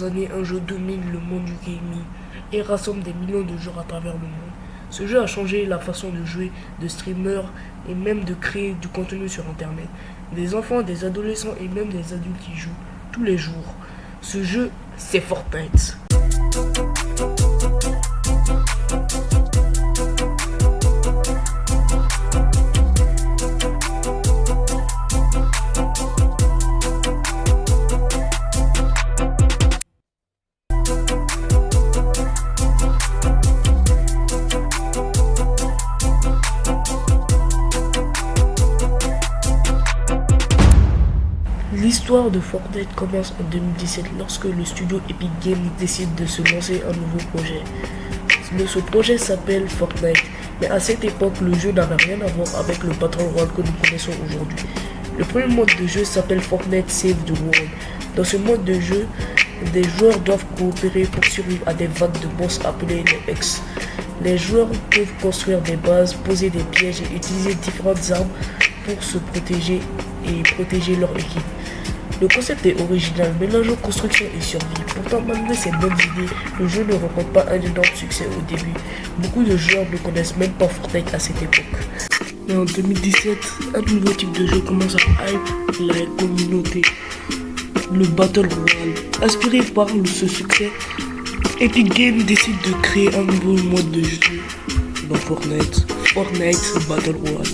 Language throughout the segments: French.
Années, un jeu domine le monde du gaming et rassemble des millions de joueurs à travers le monde. Ce jeu a changé la façon de jouer, de streamers et même de créer du contenu sur internet. Des enfants, des adolescents et même des adultes y jouent tous les jours. Ce jeu, c'est Fortnite. L'histoire de Fortnite commence en 2017 lorsque le studio Epic Games décide de se lancer un nouveau projet. Ce projet s'appelle Fortnite, mais à cette époque le jeu n'avait rien à voir avec le Battle Royale que nous connaissons aujourd'hui. Le premier mode de jeu s'appelle Fortnite Save the World. Dans ce mode de jeu, des joueurs doivent coopérer pour survivre à des vagues de boss appelés les X. Les joueurs peuvent construire des bases, poser des pièges et utiliser différentes armes pour se protéger et protéger leur équipe. Le concept est original, mélangeant construction et survie. Pourtant, malgré ces bonnes idées, le jeu ne rencontre pas un énorme succès au début. Beaucoup de joueurs ne connaissent même pas Fortnite à cette époque. Mais en 2017, un nouveau type de jeu commence à hype la communauté. Le Battle Royale. Inspiré par ce succès, Epic Games décide de créer un nouveau mode de jeu dans Fortnite Battle Royale.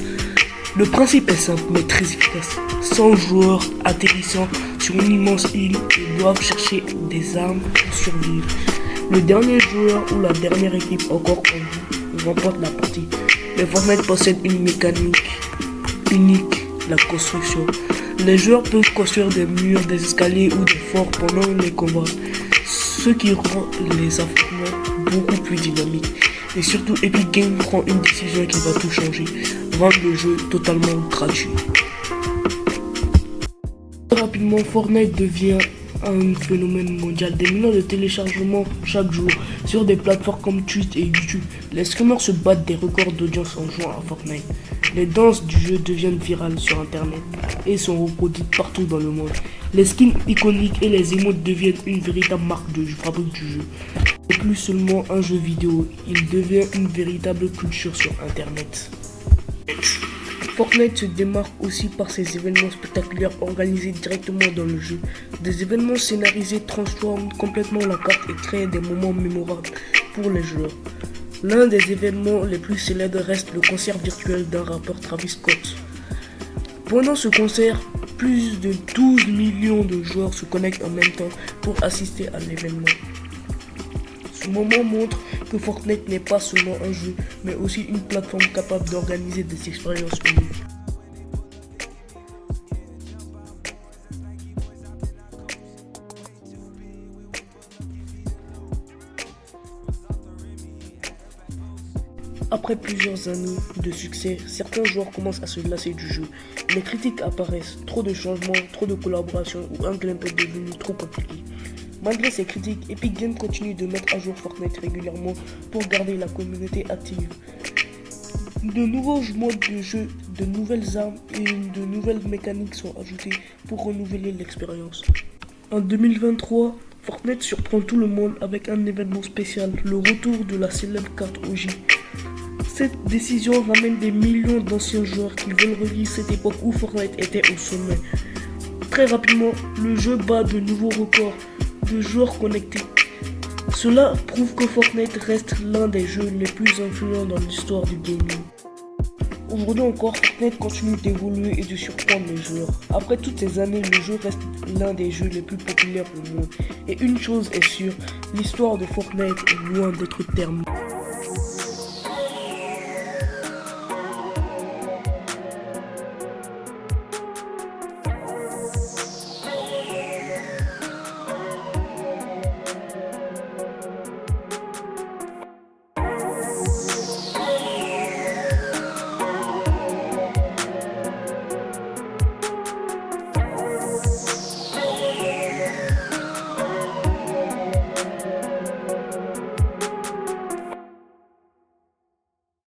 Le principe est simple mais très efficace. 100 joueurs atterrissant sur une immense île et doivent chercher des armes pour survivre. Le dernier joueur ou la dernière équipe encore en vie remporte la partie. Mais Fortnite possède une mécanique unique, la construction. Les joueurs peuvent construire des murs, des escaliers ou des forts pendant les combats, ce qui rend les affrontements beaucoup plus dynamiques. Et surtout, Epic Games prend une décision qui va tout changer, rendre le jeu totalement gratuit. Rapidement, Fortnite devient un phénomène mondial. Des millions de téléchargements chaque jour sur des plateformes comme Twitch et YouTube. Les streamers se battent des records d'audience en jouant à Fortnite. Les danses du jeu deviennent virales sur internet et sont reproduites partout dans le monde. Les skins iconiques et les emotes deviennent une véritable marque de fabrique du jeu. Et plus seulement un jeu vidéo, il devient une véritable culture sur internet. Fortnite se démarque aussi par ses événements spectaculaires organisés directement dans le jeu. Des événements scénarisés transforment complètement la carte et créent des moments mémorables pour les joueurs. L'un des événements les plus célèbres reste le concert virtuel d'un rappeur Travis Scott. Pendant ce concert, plus de 12 millions de joueurs se connectent en même temps pour assister à l'événement. Ce moment montre que Fortnite n'est pas seulement un jeu, mais aussi une plateforme capable d'organiser des expériences uniques. Après plusieurs années de succès, certains joueurs commencent à se lasser du jeu. Les critiques apparaissent, trop de changements, trop de collaborations ou un gameplay devenu trop compliqué. Malgré ces critiques, Epic Games continue de mettre à jour Fortnite régulièrement pour garder la communauté active. De nouveaux modes de jeu, de nouvelles armes et de nouvelles mécaniques sont ajoutées pour renouveler l'expérience. En 2023, Fortnite surprend tout le monde avec un événement spécial, le retour de la célèbre carte OG. Cette décision ramène des millions d'anciens joueurs qui veulent revivre cette époque où Fortnite était au sommet. Très rapidement, le jeu bat de nouveaux records de joueurs connectés. Cela prouve que Fortnite reste l'un des jeux les plus influents dans l'histoire du gaming. Aujourd'hui encore, Fortnite continue d'évoluer et de surprendre les joueurs. Après toutes ces années, le jeu reste l'un des jeux les plus populaires au monde. Et une chose est sûre, l'histoire de Fortnite est loin d'être terminée.